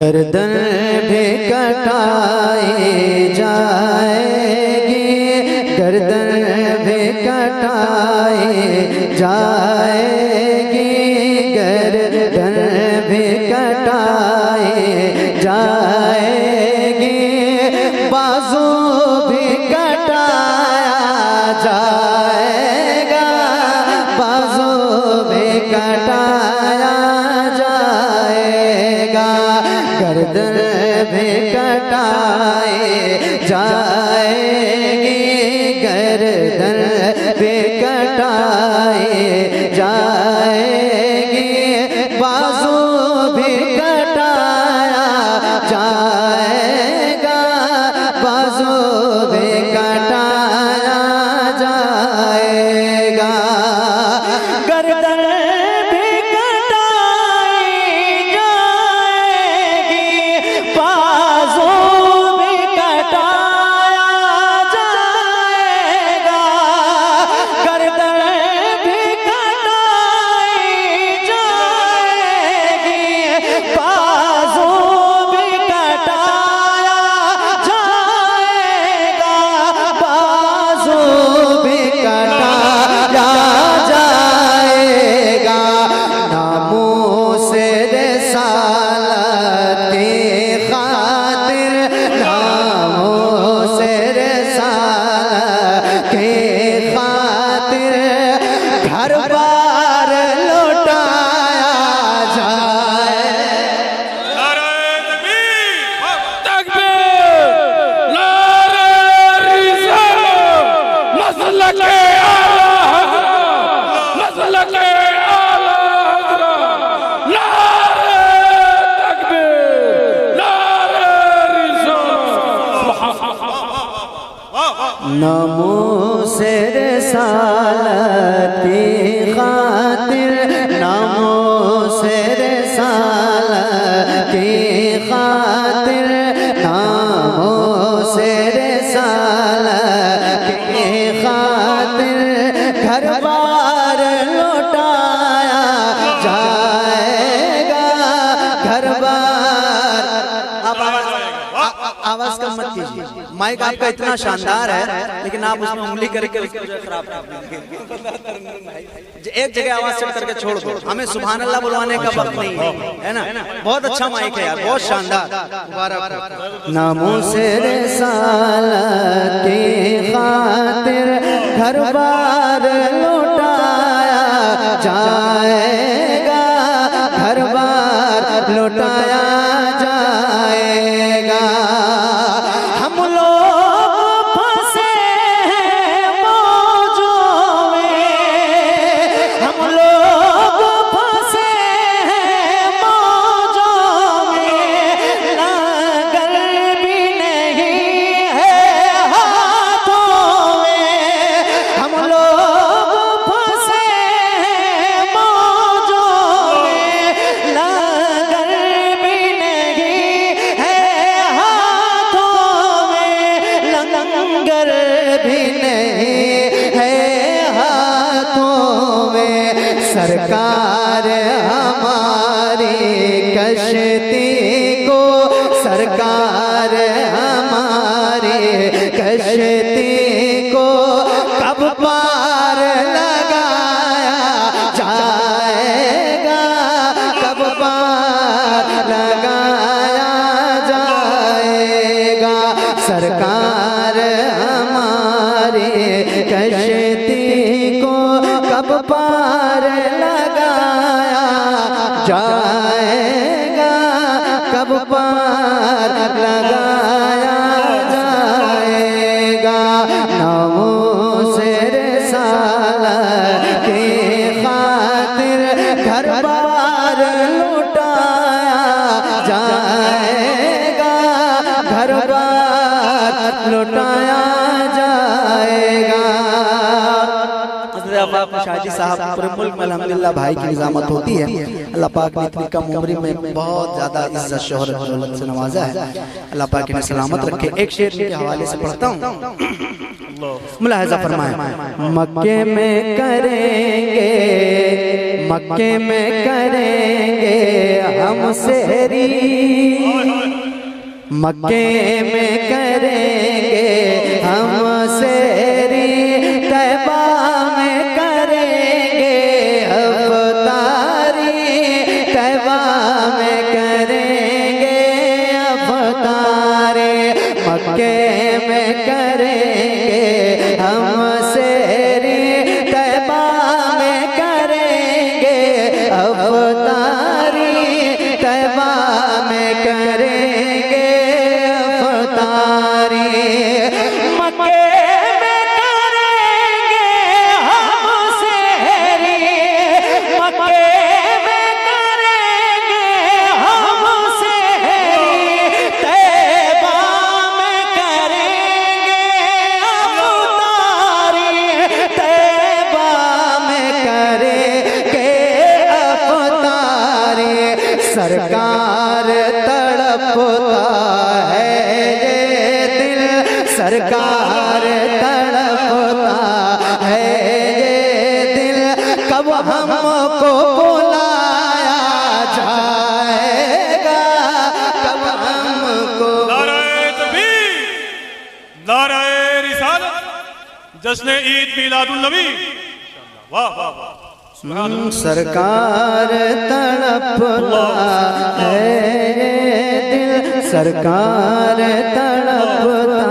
गर्दन भी कटाई जाएगी, गर्दन भी कटाई जाएगी, गर्दन भी कटाई जाएगी, बाजू भी कटाया जाएगा, बाजू भी कटाया जाएगा, गर्दन भी कटाई जाएगी, गर्दन भी कटाई जाएगी, बाजू भी कटाया जाएगा, बाजू भी कटाया जाएगा, गर्दन भी कटाई जाएगी, बाजू भी कटाया जाएगा, गर्दन भी कटाई जाएगी, बाजू भी कटाया जाएगा, बाजू भी कटाया जाएगा, नामूस रिसालत खातिर, नामूस रिसालत खातिर, घर बार लौटाया जाए। नारे तकबीर, नारे रिसालत, मसलके आला हज़रत, मसलके आला हज़रत, नारे तकबीर, नारे रिसालत। नामूस रिसालत खातिर, नामूस रिसालत खातिर, नामूस रिसालत खातिर, घर बार लौटाया जाएगा, घर बार। आप आवाज कम मत कीजिए, माइक आपका इतना शानदार है लेकिन आप उसमें उंगली करके उसको जो खराब कर देंगे। एक जगह आवाज सेट करके छोड़ दो, हमें सुभान अल्लाह बुलवाने का वक्त नहीं है ना। बहुत अच्छा माइक है यार, बहुत शानदार, मुबारक। नामूस रिसालत खातिर, घर बार लौटाया जाएगा, घर बार लौटाया जाएगा, हम लोग फंसे हैं मौजों में, हम लोग फंसे हैं मौजों में, नागर भी नहीं है हाथों में, हम लोग फंसे हैं मौजों में, नागर भी नहीं है हाथों में, लंगर भी नहीं है हाथों में, सरकार हमारी कश्ती को, सरकार हमारी कश्ती को कब पार लगाया जाएगा, कब पार लगाया जाएगा, सरकार हमारी कश्ती को कब पार लगाया जाएगा, कब पार लगाया जाएगा, नामूस रिसालत खातिर, घर बार लौटाया जाएगा, घर बार लौटाया जाएगा। शादी साहब पूरे मुल्क में अल्हम्दुलिल्लाह भाई की निजामत होती है। अल्लाह पाक ने इतनी कम उम्र में बहुत ज्यादा इज्जत शोहरत दौलत से नवाजा है। अल्लाह पाक इन्हें सलामत रखे। एक शेर के हवाले से पढ़ता हूँ, मुलाहिजा फरमाएं। मक्के में करेंगे, मक्के में करेंगे हम सहरी, मक्के में करेंगे हम सेरी, तैबा में करेंगे अफ्तारी, तैबा में करेंगे अफ्तारी, मक्के में करेंगे हम सेरी, तैबा में करेंगे अफ्तारी, तैबा में करेंगे अफ्तारी, मक्के में करेंगे हम सेरी, मक्के में करेंगे हम सेरी, तैबा में करेंगे अफ्तारी, तैबा में करेंगे अफ्तारी। सरकार तड़पता है ये दिल, सरकार तड़पता है ये दिल, कब हमको बुलाया जाएगा, कब हमको। नाराए तकबीर, नाराए रिसालत, जश्न ईद मिलादुन नबी। वाह वाह वाह। सरकार तड़पता है ये दिल, सरकार तड़पता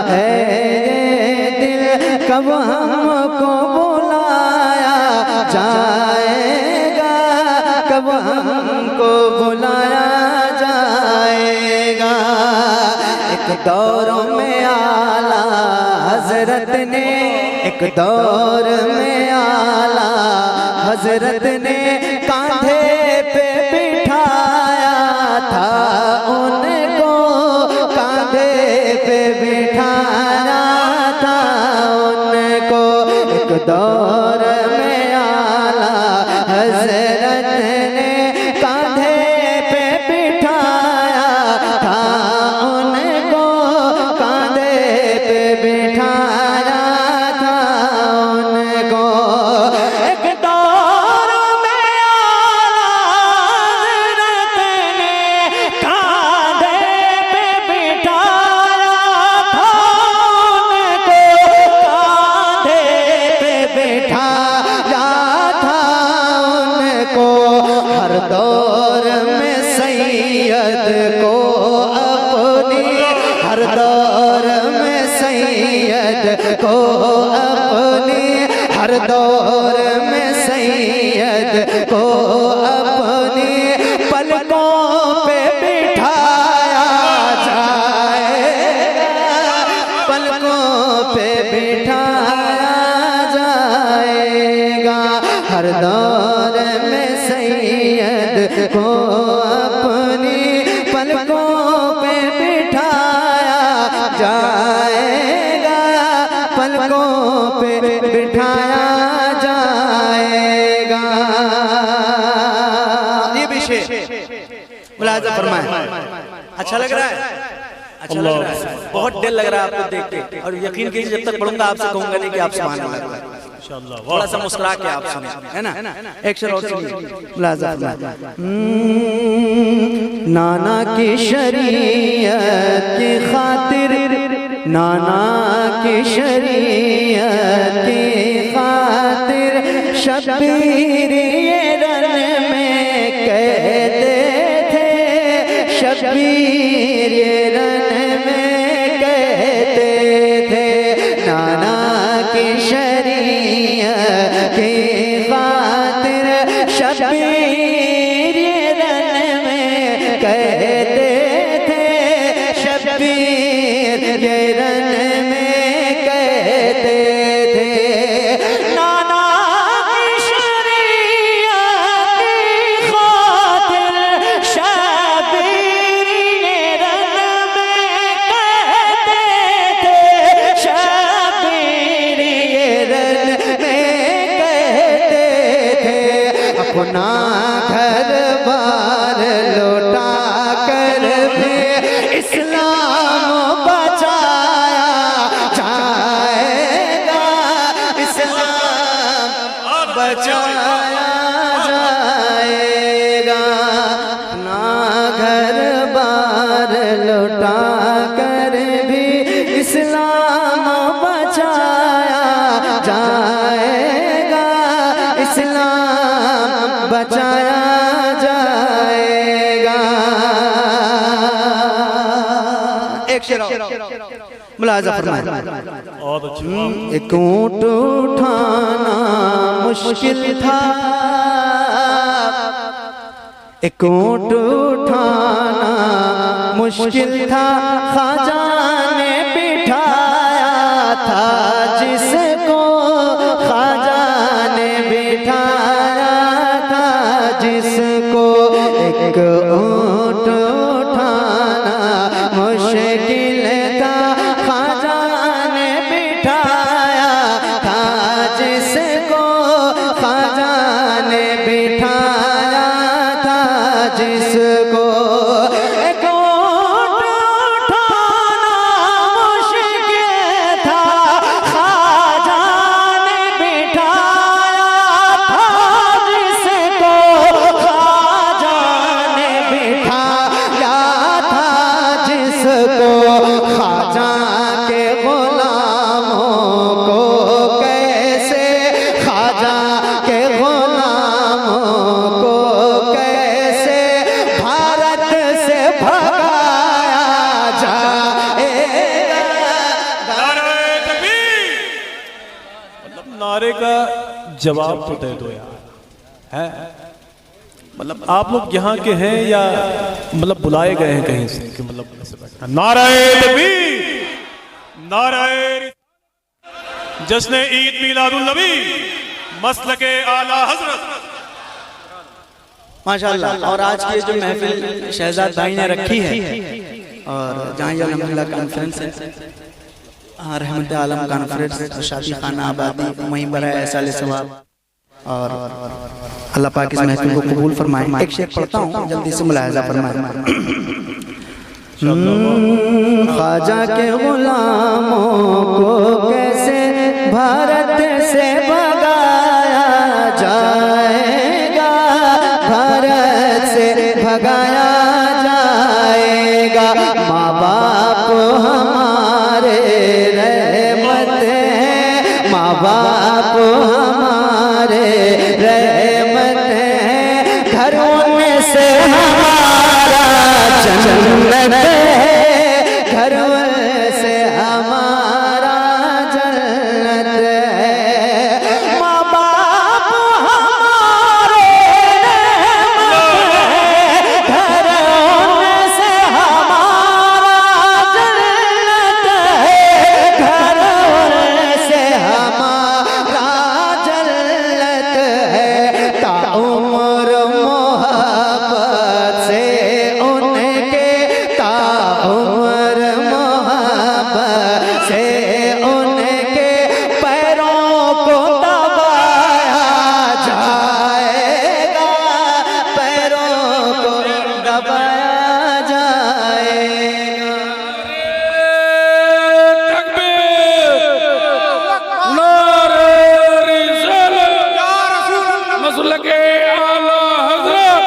है ये दिल, कब हमको बुलाया जाएगा, कब हमको बुलाया जाएगा। एक दौर में आला हजरत ने, एक दौर में आला हजरत ने कांधे पे बिठाया था उनको, कांधे पे बिठाया था उनको। एक दौर में आला हजरत ने कांधे पे बिठाया था उनको, कांधे पे बिठाया था उनको। एक दौर में आला हजरत ने कांधे पे बिठाया था उनको, कांधे पे बिठाया था उनको। हर दौर में सैयद को अपनी, हर दौर में सैयद को अपनी, हर दौर में सैयद को अपनी पलकों पे बिठाया जाएगा, पलकों पे बिठाया जाएगा। हर दौर में सैयद को अपनी पलकों पे बिठाया जाएगा, पलकों पे बिठाया जाएगा। ये भी शेर मुलाहिजा फरमाए। अच्छा लग रहा है, अच्छा लग रहा है, बहुत दिल लग रहा है आपको देख के। और यकीन कीजिए जब तक पढ़ूंगा आपसे कहूंगा नहीं कि आप सुभान अल्लाह, थोड़ा सा मुस्कुरा के आप सुने, है ना। एक शेर और सुनिए मुलाहिजा फरमाए। नाना की शरीयत की खातिर, नाना की शरीयत की खातिर, शब्बीर ये रन में कहते थे, शब्बीर ये रन में कहते थे। नाना की शरीयत की खातिर, शब्बीर ये रन में कहते थे, शब्बीर ये रन में कहते थे। नाना की शरीयत की खातिर, शब्बीर ये रन में कहते थे, शब्बीर ये रन में कहते थे। अपना घर बार लौटा कर मार लुटा कर भी इस्लाम बचाया जाएगा, इस्लाम बचाया जाएगा। एक शेर मुलाजा फरमाए। बहुत अच्छी। एक ऊंट उठाना मुश्किल था, एक ऊंट उठाना मुश्किल था, ख्वाजा ने बिठाया था जिसको, ख्वाजा ने बिठाया था जिसको। एक ऊंट उठाना मुश्किल था, ख्वाजा ने बिठाया था जिसको, ख्वाजा ने बिठाया था जिसको। एक ऊंट उठाना मुश्किल था, ख्वाजा ने बिठाया था जिसको, ख्वाजा ने बिठाया था जिसको। ख्वाजा के गुलामों को कैसे, ख्वाजा के गुलामों को कैसे भारत से भगाया जाएगा। नारे तकबीर। मतलब नारे का जवाब तो दे दो यार, है मतलब आप लोग यहाँ के हैं या मतलब बुलाए गए हैं कहीं से कि मतलब ऐसे बैठा? नारे तकबीर, नारे जश्न ईद मिलादुल नबी मसलके आला हजरत। माशाअल्लाह। और आज की जो महफिल शहजाद भाई ने रखी है और जहाँ ये अल्हम्दुलिल्लाह कॉन्फ्रेंस है, रहमत आलम कॉन्फ्रेंस, शादी खाना आबादी, वहीं पर है ऐसा सवाब। और अल्लाह पाक इस महफिल को कबूल फरमाए। एक शेर पढ़ता हूँ, जल्दी से मुलाहिजा फरमाए। ख्वाजा के गुलामों को कैसे भारत से भगाया जाएगा, भारत से भगाया जाएगा। माँ बाप हमारे रहमत है, माँ बाप हमारे रहमत है, घरों में से हमारा जन्नत है, घरों से हमारा जन्नत है। माँ बाप हमारे रहमत है, घरों से हमारा जन्नत है, घरों से हमारा जन्नत है। ताउम्र मोहब्बत से उनके, ताउम्र मोहब्बत से उनके पैरों को दबाया जाएगा, पैरों को दबाया जाएगा। मसलके आला हज़रत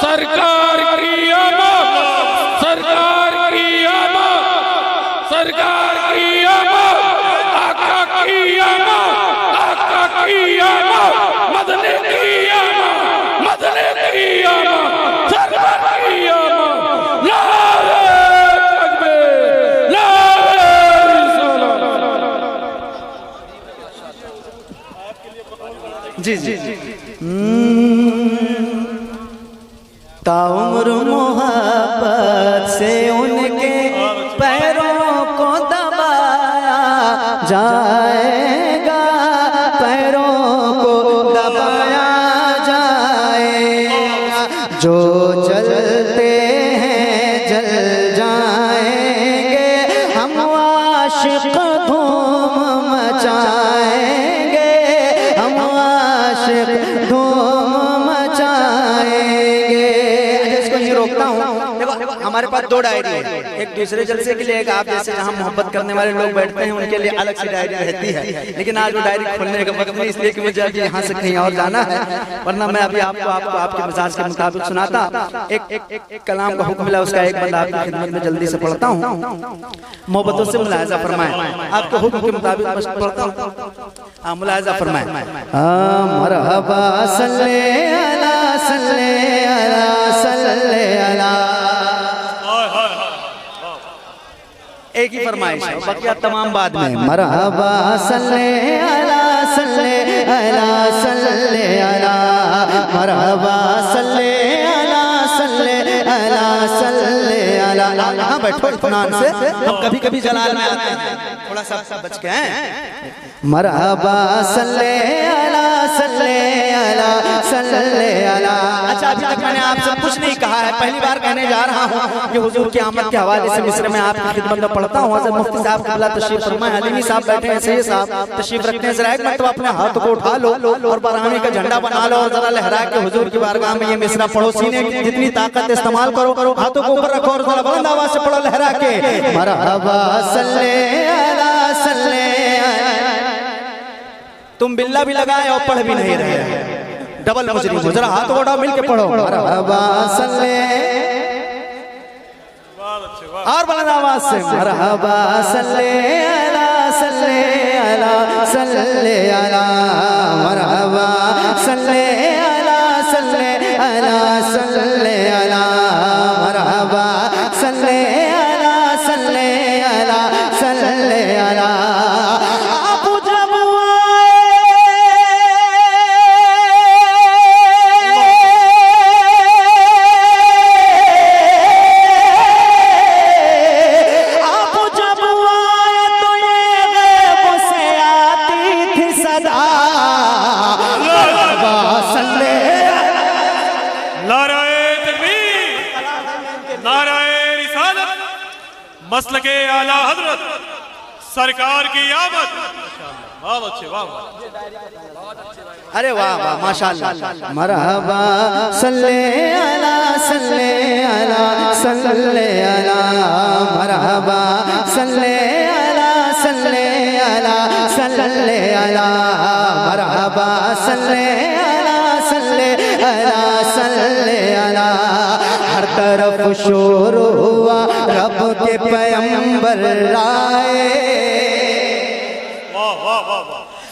सरकार की आमद, सरकार की आमद, सरकार की आमद, आका की आमद, आका की आमद, मदने की आमद, मदने की आमद, सरकार की आमद। नारे तकबीर, नारे रिसालत। जी जी ताउम्र मोहब्बत से उनके पैरों को दबाया जाएगा, पैरों को दबाया जाएगा। जो जलते हैं जल जाएंगे, हम आशिक धूम मचाएंगे, हम आशिक धूम मचाएंगे। इसको नहीं रोकता हूँ, देखो हमारे पास 2 डायरी है, एक दूसरे जलसे के लिए, एक आप जैसे जहाँ मोहब्बत करने वाले लोग बैठते हैं उनके लिए अलग से डायरी रहती है। लेकिन आज वो डायरी खोलने का वक्त नहीं, इसलिए कि मुझे अभी यहाँ से कहीं और जाना है, वरना मैं अभी आपको आपके मिजाज के मुताबिक सुनाता। एक कलाम का हुक्म मिला, उसका एक बंदा आपकी खिदमत में जल्दी से पढ़ता हूँ, मोहब्बतों से मुलाहिजा फरमाए, आपके हुक्म के मुताबिक बस पढ़ता हूँ, मुलाहिजा फरमाए। मरहबा सल्ले अला सल्ले अला सल्ले अला, एक ही फरमाइश है, बाकी तमाम बाद में। मरहबा सल्ले अला सल्ले अला सल्ले अला, मरहबा सल्ले अला सल्ले अला सल्ले अला। हाँ बैठो इत्मीनान से, हम कभी कभी जलाल में आते हैं, थोड़ा सा बच के हैं। मरहबा सल्ले अला सल्ले अला सल्ले अला। अच्छा, अभी तक मैंने आपसे कुछ नहीं कहा है, पहली बार कहने जा रहा हूँ कि हुजूर की आमद के हवाले से मिस्र में आपकी खिदमत में पढ़ता हूँ। हज़रत मुफ्ती साहब क़िबला तशरीफ फरमाए, हलीमी साहब बैठे हैं, सैयद साहब तशरीफ रखते हैं, जरा एक मरतबा अपने हाथों को उठा लो और बरहमी का झंडा बना लो और जरा लहरा के हुजूर की बारगाह में ये मिसरा पढ़ो। सीने की जितनी ताकत इस्तेमाल करो, हाथों को ऊपर रखो और जरा बुलंद आवाज से पढ़ो लहरा के। मरहबा सल्ले अला सल्ले। तुम बिल्ला भी लगाए और पढ़ भी नहीं रहे, डबल मुजरिम हो, जरा हाथ उठाओ मिल के पढ़ो। मरहबा सल्ले, और बुलंद आवाज से मरहबा सल्ले अला सल्ले अला सल्ले अला, मरहबा सल्ले अला सल्ले अला सल्ले अला, मरहबा सल्ले अला सल्ले अला सल्ले अला। मसलके आला हजरत सरकार की आमद। बहुत अच्छे, वाह। अरे वाह वाह, माशाअल्लाह। मरहबा सल्ले अला सल्ले अला सल्ले अला, मरहबा सल्ले अला सल्ले अला सल्ले अला, मरहबा सल्ले अला सल्ले अला सल्ले अला। हर तरफ शोर हुआ रब के पैगंबर आए,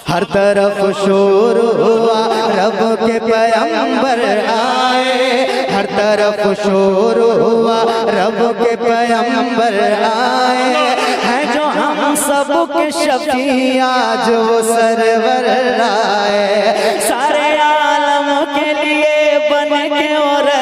हर तरफ शोर हुआ रब के पैगंबर आए, हर तरफ शोर हुआ रब के पैगंबर आए। है जो हम सब के शफी आज वो सरवर आए, सारे आलम के लिए बन के और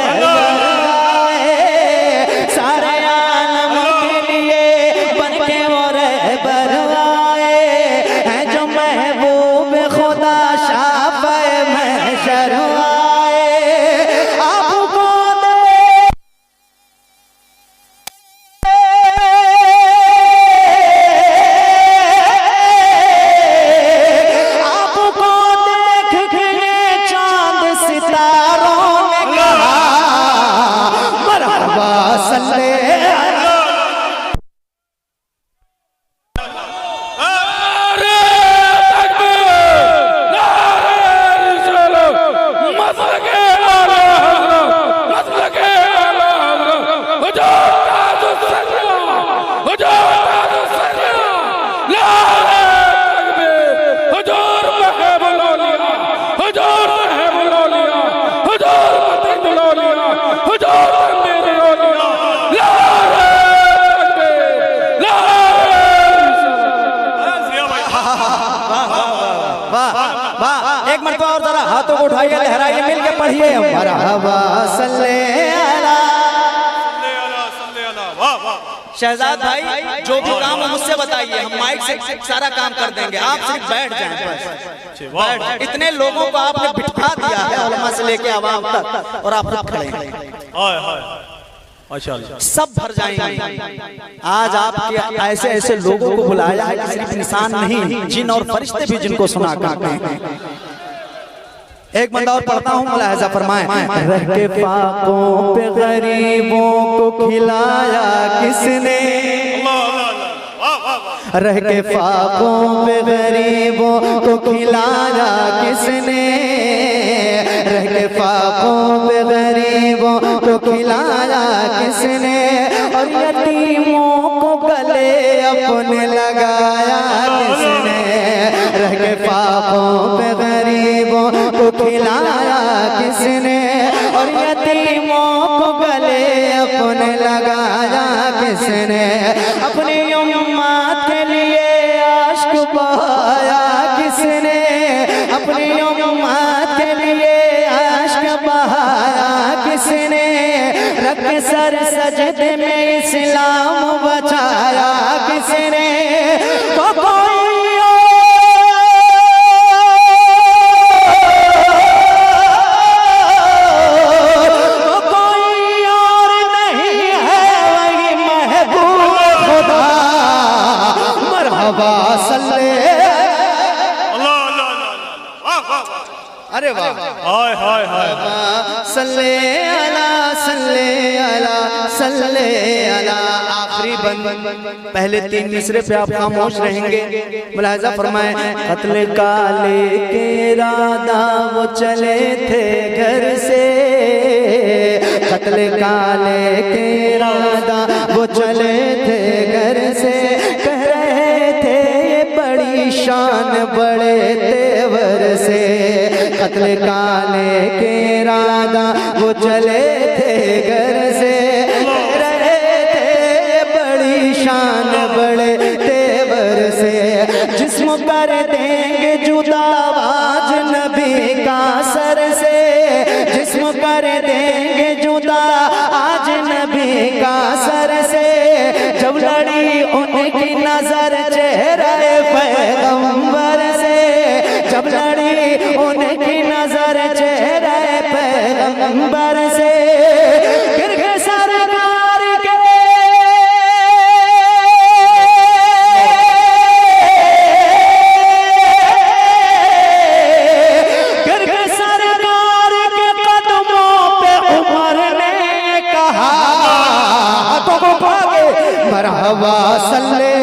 एक मरतबा और जरा हाथों को उठाइए, लहराइए, मिल के पढ़िए। मरहबा सल्ले अला। शहजाद भाई, जो भी काम हो मुझसे बताइए, हम माइक से सारा काम कर देंगे, आप सिर्फ बैठ जाएं बस। इतने लोगों को आपने बिठा दिया है, उलमा से लेके आवाम तक, और आप खड़े हैं, सब भर जाएंगे। आज आपके ऐसे ऐसे लोगों को बुलाया है कि सिर्फ इंसान नहीं, जिन और फरिश्ते भी जिनको सुना करते हैं। एक बंदा और पढ़ता हूँ, मुलाहिजा फरमाएं। रह के फाकों पे गरीबों को खिलाया किसने, रह के फाकों पे गरीबों को खिलाया किसने, रह के फाकों पे गरीबों को खिलाया किसने, और यतीमों को गले अपने लगाया किसने, रह के फाकों पे गरीबों को खिलाया किसने, और यतीमों को गले अपने लगाया किसने, अपनी उम्मत के लिए आश्क बहाया किसने, अपनी उम्मत के लिए आश्क बहाया किसने, रख सर सजदे में इस्लाम बचाया किसने, अरे वाह, हाय हाय हाय, सल्ले अला सल्ले अला सल्ले अला। आखिरी बंद, पहले 3 मिसरे पे आप खामोश रहेंगे, मुलाहिजा फरमाएं। कत्ल काले के इरादा वो चले थे घर से, कत्ल काले के इरादा वो चले थे घर से, कह रहे थे ये बड़ी शान बड़े तेवर से, कत्ल काले के इरादा वो चले थे घर से, कह रहे थे बड़ी शान बड़े तेवर से, जिस्म कर देंगे जुदा आज नबी का सर से, जिस्म कर देंगे जुदा आज नबी का सर से, जब लड़ी उनकी नजर चेहरे पैगंबर से, जब लड़ी उनकी नजर चेहरे पैगंबर से, गिर गए सरकार के, गिर गए सरकार के कदमों पे उमर ने कहा तो भागे मरहबा सल्ले